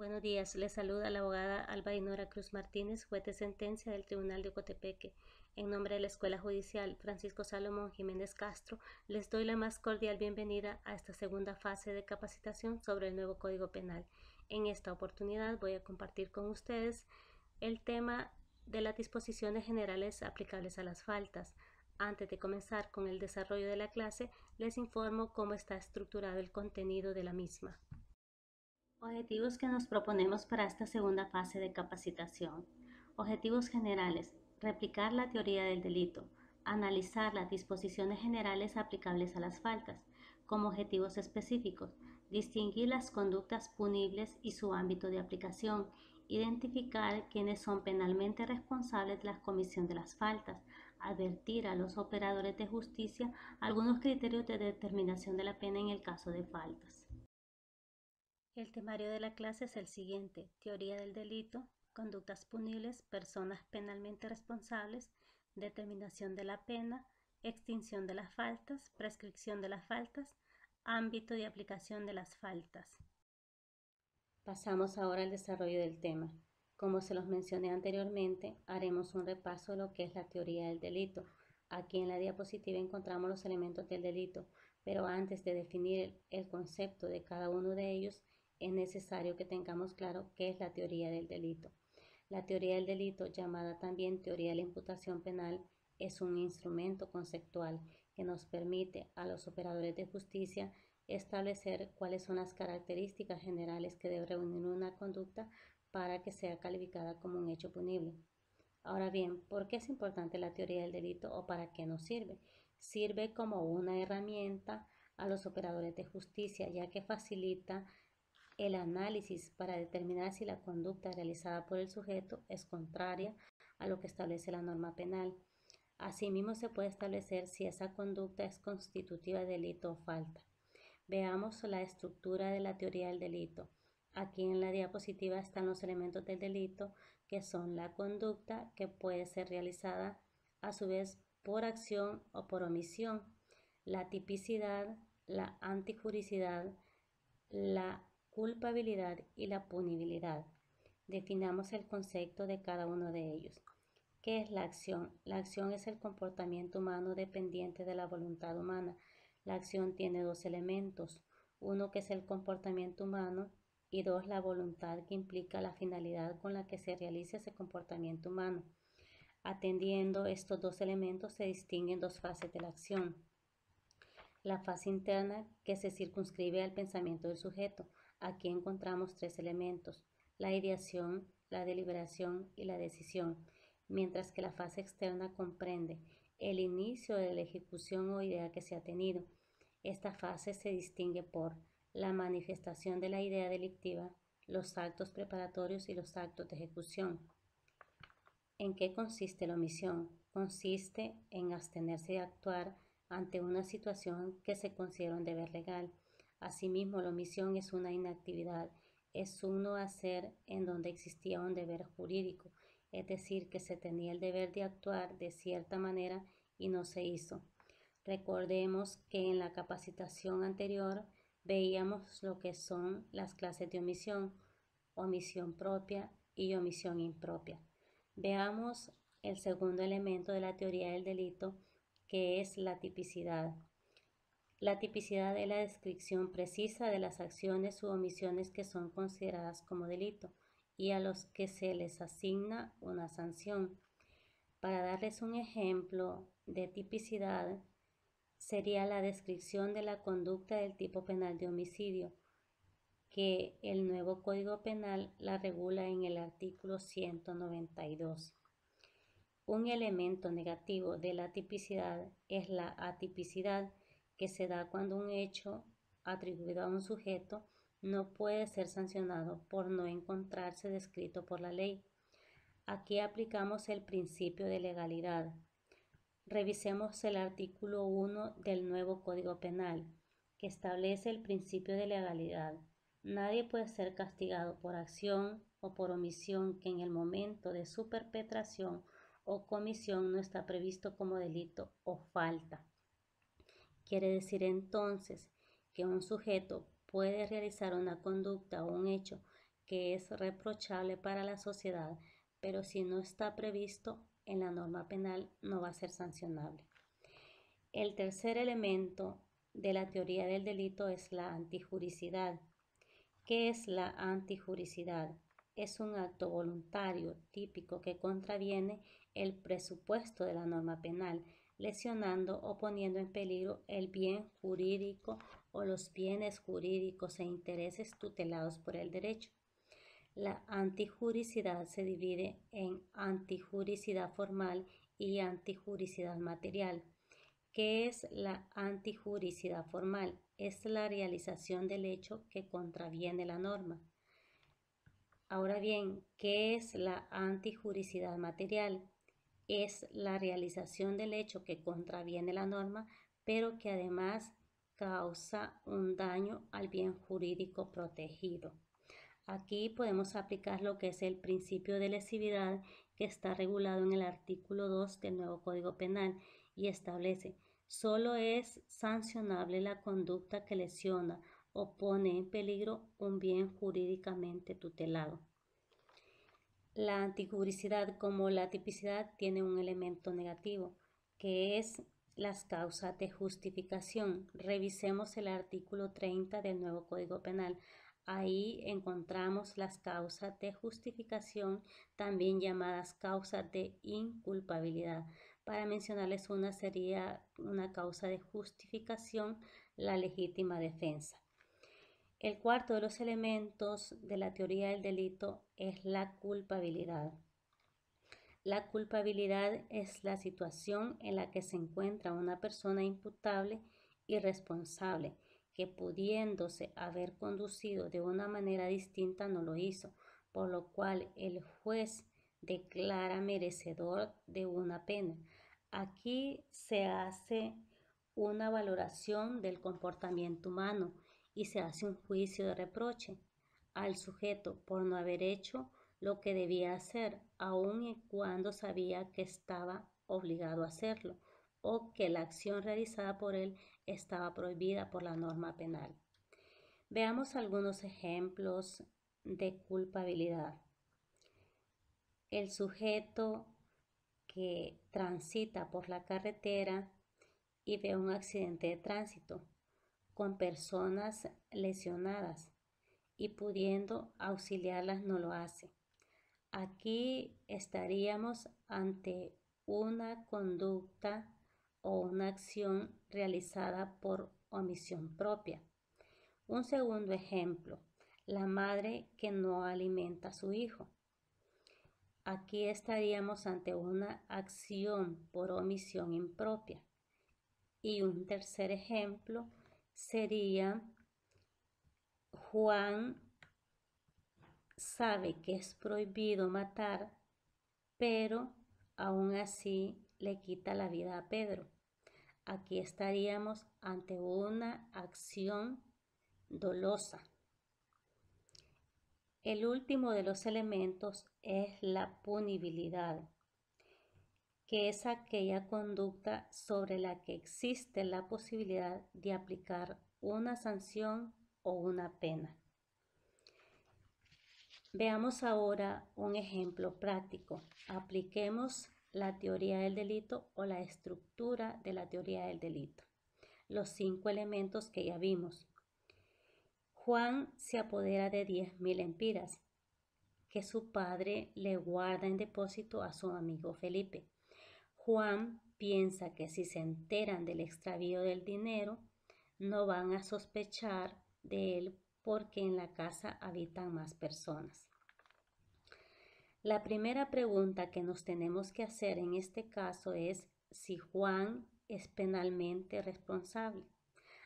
Buenos días, les saluda la abogada Alba Dinora Cruz Martínez, juez de sentencia del Tribunal de Ocotepeque. En nombre de la Escuela Judicial Francisco Salomón Jiménez Castro, les doy la más cordial bienvenida a esta segunda fase de capacitación sobre el nuevo Código Penal. En esta oportunidad voy a compartir con ustedes el tema de las disposiciones generales aplicables a las faltas. Antes de comenzar con el desarrollo de la clase, les informo cómo está estructurado el contenido de la misma. Objetivos que nos proponemos para esta segunda fase de capacitación. Objetivos generales: replicar la teoría del delito, analizar las disposiciones generales aplicables a las faltas. Como objetivos específicos: distinguir las conductas punibles y su ámbito de aplicación, identificar quiénes son penalmente responsables de la comisión de las faltas, advertir a los operadores de justicia algunos criterios de determinación de la pena en el caso de faltas. El temario de la clase es el siguiente: teoría del delito, conductas punibles, personas penalmente responsables, determinación de la pena, extinción de las faltas, prescripción de las faltas, ámbito de aplicación de las faltas. Pasamos ahora al desarrollo del tema. Como se los mencioné anteriormente, haremos un repaso de lo que es la teoría del delito. Aquí en la diapositiva encontramos los elementos del delito, pero antes de definir el concepto de cada uno de ellos, es necesario que tengamos claro qué es la teoría del delito. La teoría del delito, llamada también teoría de la imputación penal, es un instrumento conceptual que nos permite a los operadores de justicia establecer cuáles son las características generales que debe reunir una conducta para que sea calificada como un hecho punible. Ahora bien, ¿por qué es importante la teoría del delito o para qué nos sirve? Sirve como una herramienta a los operadores de justicia, ya que facilita el análisis para determinar si la conducta realizada por el sujeto es contraria a lo que establece la norma penal. Asimismo, se puede establecer si esa conducta es constitutiva de delito o falta. Veamos la estructura de la teoría del delito. Aquí en la diapositiva están los elementos del delito, que son la conducta, que puede ser realizada a su vez por acción o por omisión, la tipicidad, la antijuricidad, la culpabilidad y la punibilidad. Definamos el concepto de cada uno de ellos. ¿Qué es la acción? La acción es el comportamiento humano dependiente de la voluntad humana. La acción tiene dos elementos: uno, que es el comportamiento humano, y dos, la voluntad, que implica la finalidad con la que se realiza ese comportamiento humano. Atendiendo estos dos elementos, se distinguen dos fases de la acción. La fase interna, que se circunscribe al pensamiento del sujeto. Aquí encontramos tres elementos: la ideación, la deliberación y la decisión, mientras que la fase externa comprende el inicio de la ejecución o idea que se ha tenido. Esta fase se distingue por la manifestación de la idea delictiva, los actos preparatorios y los actos de ejecución. ¿En qué consiste la omisión? Consiste en abstenerse de actuar ante una situación que se considera un deber legal. Asimismo, la omisión es una inactividad, es un no hacer en donde existía un deber jurídico, es decir, que se tenía el deber de actuar de cierta manera y no se hizo. Recordemos que en la capacitación anterior veíamos lo que son las clases de omisión: omisión propia y omisión impropia. Veamos el segundo elemento de la teoría del delito, que es la tipicidad. La tipicidad es la descripción precisa de las acciones u omisiones que son consideradas como delito y a los que se les asigna una sanción. Para darles un ejemplo de tipicidad, sería la descripción de la conducta del tipo penal de homicidio, que el nuevo Código Penal la regula en el artículo 192. Un elemento negativo de la tipicidad es la atipicidad, que se da cuando un hecho atribuido a un sujeto no puede ser sancionado por no encontrarse descrito por la ley. Aquí aplicamos el principio de legalidad. Revisemos el artículo 1 del nuevo Código Penal, que establece el principio de legalidad. Nadie puede ser castigado por acción o por omisión que en el momento de su perpetración o comisión no está previsto como delito o falta. Quiere decir entonces que un sujeto puede realizar una conducta o un hecho que es reprochable para la sociedad, pero si no está previsto en la norma penal no va a ser sancionable. El tercer elemento de la teoría del delito es la antijuricidad. ¿Qué es la antijuricidad? Es un acto voluntario típico que contraviene el presupuesto de la norma penal, lesionando o poniendo en peligro el bien jurídico o los bienes jurídicos e intereses tutelados por el derecho. La antijuricidad se divide en antijuricidad formal y antijuricidad material. ¿Qué es la antijuricidad formal? Es la realización del hecho que contraviene la norma. Ahora bien, ¿qué es la antijuricidad material? Es la realización del hecho que contraviene la norma, pero que además causa un daño al bien jurídico protegido. Aquí podemos aplicar lo que es el principio de lesividad que está regulado en el artículo 2 del nuevo Código Penal y establece: solo es sancionable la conducta que lesiona o pone en peligro un bien jurídicamente tutelado. La antijuricidad, como la tipicidad, tiene un elemento negativo, que es las causas de justificación. Revisemos el artículo 30 del nuevo Código Penal. Ahí encontramos las causas de justificación, también llamadas causas de inculpabilidad. Para mencionarles una, sería una causa de justificación, la legítima defensa. El cuarto de los elementos de la teoría del delito es la culpabilidad. La culpabilidad es la situación en la que se encuentra una persona imputable y responsable, que pudiéndose haber conducido de una manera distinta no lo hizo, por lo cual el juez declara merecedor de una pena. Aquí se hace una valoración del comportamiento humano y se hace un juicio de reproche al sujeto por no haber hecho lo que debía hacer, aun y cuando sabía que estaba obligado a hacerlo o que la acción realizada por él estaba prohibida por la norma penal. Veamos algunos ejemplos de culpabilidad. El sujeto que transita por la carretera y ve un accidente de tránsito con personas lesionadas y pudiendo auxiliarlas no lo hace. Aquí estaríamos ante una conducta o una acción realizada por omisión propia. Un segundo ejemplo, la madre que no alimenta a su hijo. Aquí estaríamos ante una acción por omisión impropia. Y un tercer ejemplo sería: Juan sabe que es prohibido matar, pero aún así le quita la vida a Pedro. Aquí estaríamos ante una acción dolosa. El último de los elementos es la punibilidad, que es aquella conducta sobre la que existe la posibilidad de aplicar una sanción o una pena. Veamos ahora un ejemplo práctico. Apliquemos la teoría del delito o la estructura de la teoría del delito. Los 5 elementos que ya vimos. Juan se apodera de 10.000 empiras que su padre le guarda en depósito a su amigo Felipe. Juan piensa que si se enteran del extravío del dinero, no van a sospechar de él porque en la casa habitan más personas. La primera pregunta que nos tenemos que hacer en este caso es si Juan es penalmente responsable.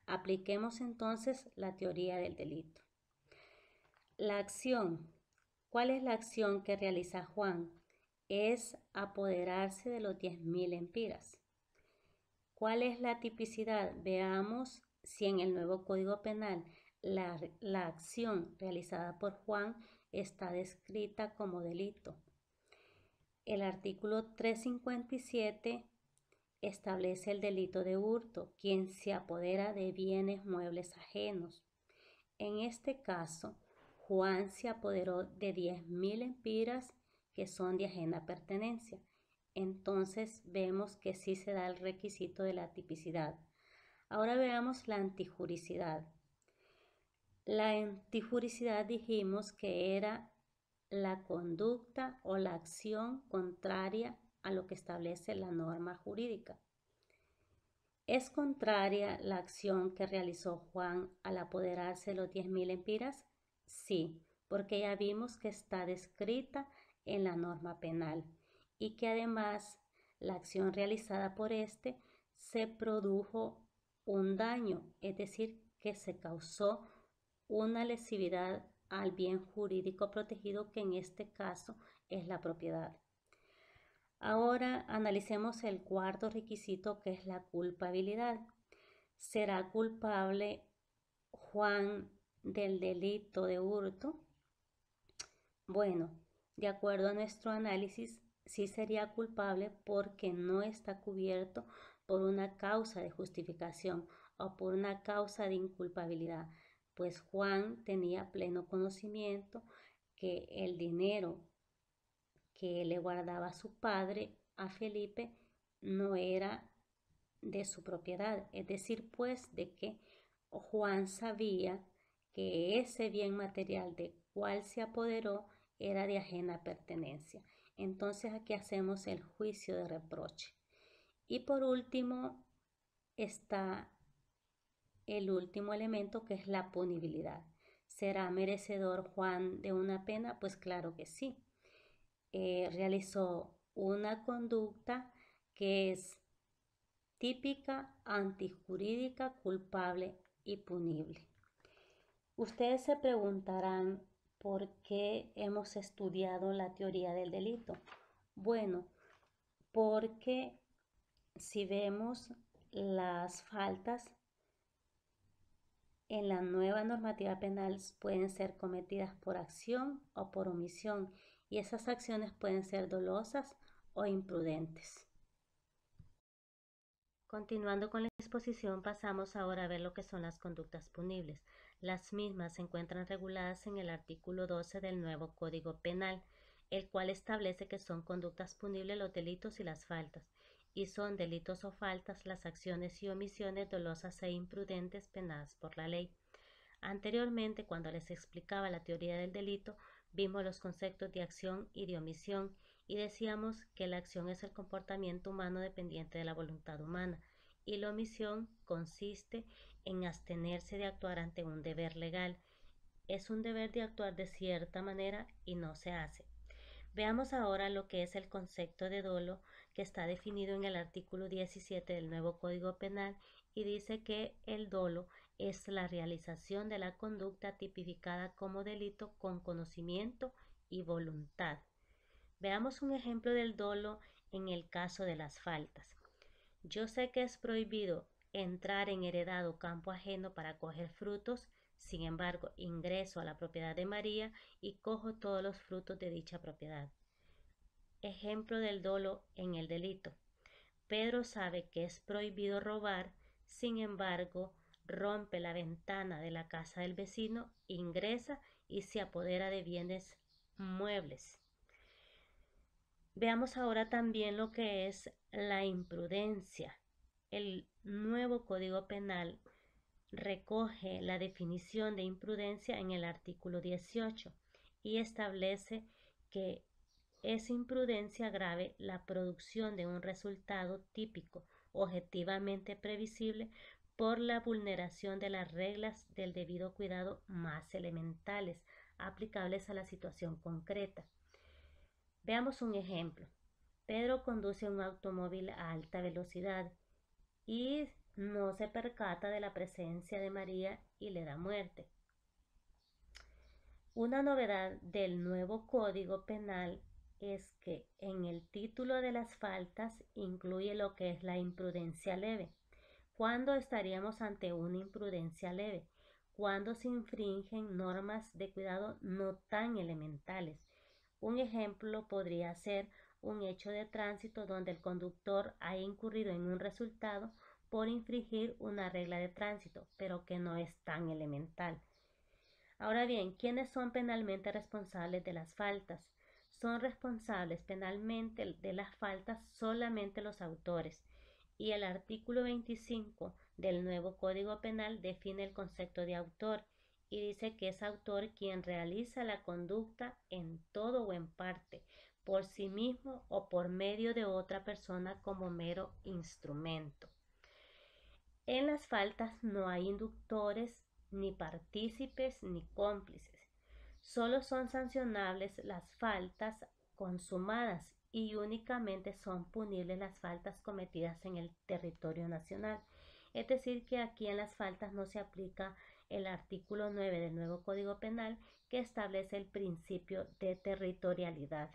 Apliquemos entonces la teoría del delito. La acción. ¿Cuál es la acción que realiza Juan? Es apoderarse de los 10.000 empiras. ¿Cuál es la tipicidad? Veamos si en el nuevo Código Penal la acción realizada por Juan está descrita como delito. El artículo 357 establece el delito de hurto, quien se apodera de bienes muebles ajenos. En este caso, Juan se apoderó de 10.000 empiras que son de ajena pertenencia. Entonces vemos que sí se da el requisito de la tipicidad. Ahora veamos la antijuricidad. La antijuricidad dijimos que era la conducta o la acción contraria a lo que establece la norma jurídica. ¿Es contraria la acción que realizó Juan al apoderarse de los 10.000 empiras? Sí, porque ya vimos que está descrita en la norma penal y que además la acción realizada por éste se produjo un daño, es decir, que se causó una lesividad al bien jurídico protegido, que en este caso es la propiedad. Ahora analicemos el cuarto requisito, que es la culpabilidad. ¿Será culpable Juan del delito de hurto? Bueno, de acuerdo a nuestro análisis, sí sería culpable porque no está cubierto por una causa de justificación o por una causa de inculpabilidad, pues Juan tenía pleno conocimiento que el dinero que le guardaba su padre a Felipe no era de su propiedad, es decir, pues de que Juan sabía que ese bien material de cual se apoderó era de ajena pertenencia. Entonces aquí hacemos el juicio de reproche. Y por último está el último elemento, que es la punibilidad. ¿Será merecedor Juan de una pena? Pues claro que sí. Realizó una conducta que es típica, antijurídica, culpable y punible. Ustedes se preguntarán por qué hemos estudiado la teoría del delito. Bueno, porque si vemos las faltas en la nueva normativa penal pueden ser cometidas por acción o por omisión, y esas acciones pueden ser dolosas o imprudentes. Continuando con la exposición, pasamos ahora a ver lo que son las conductas punibles. Las mismas se encuentran reguladas en el artículo 12 del nuevo Código Penal, el cual establece que son conductas punibles los delitos y las faltas, y son delitos o faltas las acciones y omisiones dolosas e imprudentes penadas por la ley. Anteriormente, cuando les explicaba la teoría del delito, vimos los conceptos de acción y de omisión, y decíamos que la acción es el comportamiento humano dependiente de la voluntad humana, y la omisión consiste en abstenerse de actuar ante un deber legal. Es un deber de actuar de cierta manera y no se hace. Veamos ahora lo que es el concepto de dolo, que está definido en el artículo 17 del nuevo Código Penal, y dice que el dolo es la realización de la conducta tipificada como delito con conocimiento y voluntad. Veamos un ejemplo del dolo en el caso de las faltas. Yo sé que es prohibido entrar en heredado campo ajeno para coger frutos, sin embargo, ingreso a la propiedad de María y cojo todos los frutos de dicha propiedad. Ejemplo del dolo en el delito. Pedro sabe que es prohibido robar, sin embargo, rompe la ventana de la casa del vecino, ingresa y se apodera de bienes muebles. Veamos ahora también lo que es la imprudencia. El nuevo Código Penal recoge la definición de imprudencia en el artículo 18 y establece que es imprudencia grave la producción de un resultado típico, objetivamente previsible, por la vulneración de las reglas del debido cuidado más elementales, aplicables a la situación concreta. Veamos un ejemplo. Pedro conduce un automóvil a alta velocidad y no se percata de la presencia de María y le da muerte. Una novedad del nuevo Código Penal es que en el título de las faltas incluye lo que es la imprudencia leve. ¿Cuándo estaríamos ante una imprudencia leve? Cuando se infringen normas de cuidado no tan elementales. Un ejemplo podría ser un hecho de tránsito donde el conductor haya incurrido en un resultado por infringir una regla de tránsito, pero que no es tan elemental. Ahora bien, ¿quiénes son penalmente responsables de las faltas? Son responsables penalmente de las faltas solamente los autores, y el artículo 25 del nuevo Código Penal define el concepto de autor y dice que es autor quien realiza la conducta en todo o en parte, por sí mismo o por medio de otra persona como mero instrumento. En las faltas no hay inductores, ni partícipes, ni cómplices. Solo son sancionables las faltas consumadas y únicamente son punibles las faltas cometidas en el territorio nacional. Es decir, que aquí en las faltas no se aplica el artículo 9 del nuevo Código Penal, que establece el principio de territorialidad.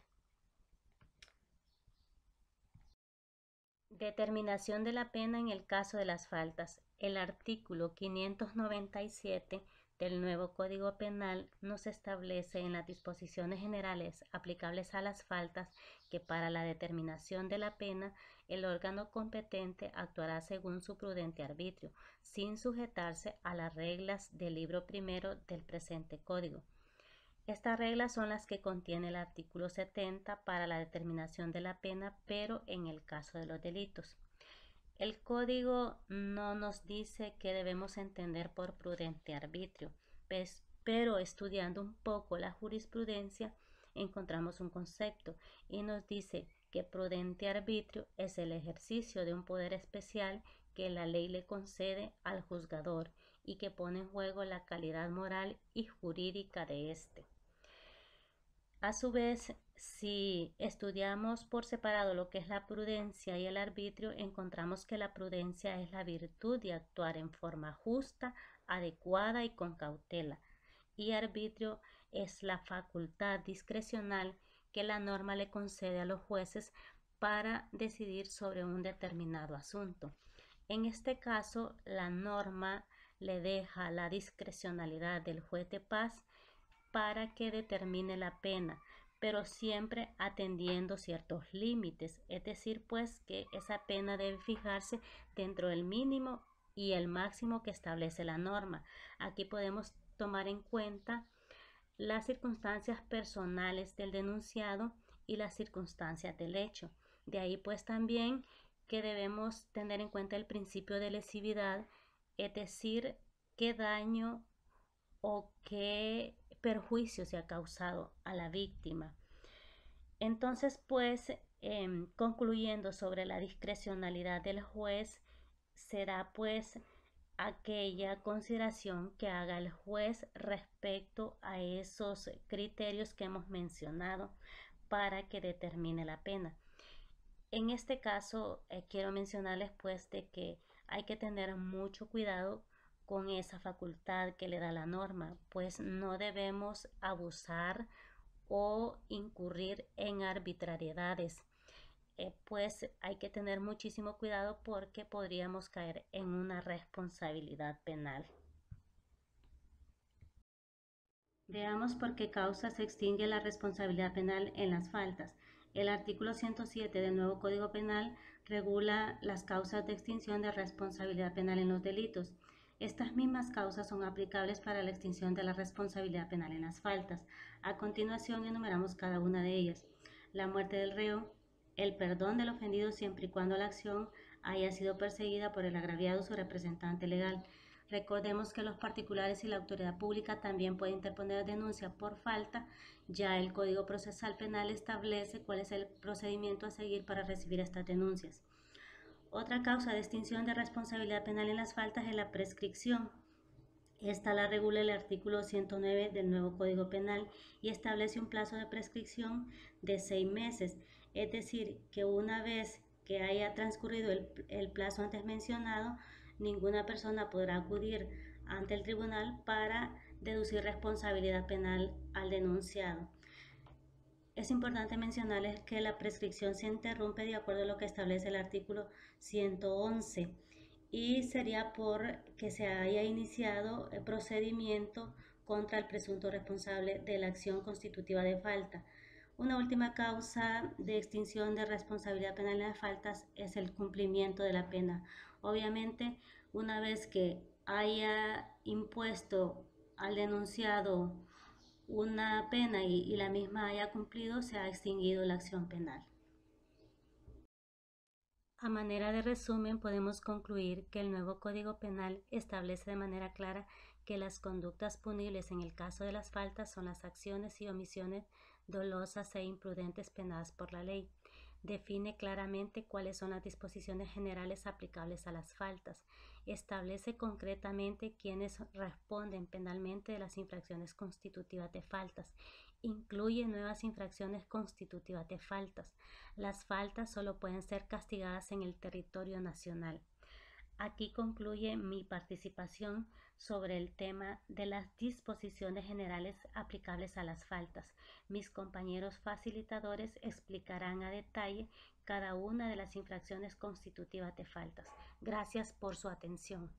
Determinación de la pena en el caso de las faltas. El artículo 597 del nuevo Código Penal nos establece en las disposiciones generales aplicables a las faltas que para la determinación de la pena el órgano competente actuará según su prudente arbitrio, sin sujetarse a las reglas del libro primero del presente Código. Estas reglas son las que contiene el artículo 70 para la determinación de la pena, pero en el caso de los delitos. El código no nos dice qué debemos entender por prudente arbitrio, pero estudiando un poco la jurisprudencia encontramos un concepto y nos dice que prudente arbitrio es el ejercicio de un poder especial que la ley le concede al juzgador y que pone en juego la calidad moral y jurídica de éste. A su vez, si estudiamos por separado lo que es la prudencia y el arbitrio, encontramos que la prudencia es la virtud de actuar en forma justa, adecuada y con cautela, y arbitrio es la facultad discrecional que la norma le concede a los jueces para decidir sobre un determinado asunto. En este caso, la norma le deja la discrecionalidad del juez de paz para que determine la pena, pero siempre atendiendo ciertos límites, es decir, pues que esa pena debe fijarse dentro del mínimo y el máximo que establece la norma. Aquí podemos tomar en cuenta las circunstancias personales del denunciado y las circunstancias del hecho. De ahí pues también que debemos tener en cuenta el principio de lesividad, es decir, qué daño o qué perjuicio se ha causado a la víctima. Entonces, pues, concluyendo sobre la discrecionalidad del juez, será pues aquella consideración que haga el juez respecto a esos criterios que hemos mencionado para que determine la pena. En este caso, quiero mencionarles pues de que hay que tener mucho cuidado con esa facultad que le da la norma, pues no debemos abusar o incurrir en arbitrariedades. Pues hay que tener muchísimo cuidado porque podríamos caer en una responsabilidad penal. Veamos por qué causa se extingue la responsabilidad penal en las faltas. El artículo 107 del nuevo Código Penal regula las causas de extinción de responsabilidad penal en los delitos. Estas mismas causas son aplicables para la extinción de la responsabilidad penal en las faltas. A continuación enumeramos cada una de ellas. La muerte del reo, el perdón del ofendido siempre y cuando la acción haya sido perseguida por el agraviado o su representante legal. Recordemos que los particulares y la autoridad pública también pueden interponer denuncia por falta. Ya el Código Procesal Penal establece cuál es el procedimiento a seguir para recibir estas denuncias. Otra causa de extinción de responsabilidad penal en las faltas es la prescripción. Esta la regula el artículo 109 del nuevo Código Penal y establece un plazo de prescripción de 6 meses. Es decir, que una vez que haya transcurrido el plazo antes mencionado, ninguna persona podrá acudir ante el tribunal para deducir responsabilidad penal al denunciado. Es importante mencionarles que la prescripción se interrumpe de acuerdo a lo que establece el artículo 111 y sería por que se haya iniciado el procedimiento contra el presunto responsable de la acción constitutiva de falta. Una última causa de extinción de responsabilidad penal en las faltas es el cumplimiento de la pena. Obviamente, una vez que haya impuesto al denunciado una pena y la misma haya cumplido, se ha extinguido la acción penal. A manera de resumen, podemos concluir que el nuevo Código Penal establece de manera clara que las conductas punibles en el caso de las faltas son las acciones y omisiones dolosas e imprudentes penadas por la ley. Define claramente cuáles son las disposiciones generales aplicables a las faltas. Establece concretamente quiénes responden penalmente de las infracciones constitutivas de faltas. Incluye nuevas infracciones constitutivas de faltas. Las faltas solo pueden ser castigadas en el territorio nacional. Aquí concluye mi participación sobre el tema de las disposiciones generales aplicables a las faltas. Mis compañeros facilitadores explicarán a detalle cada una de las infracciones constitutivas de faltas. Gracias por su atención.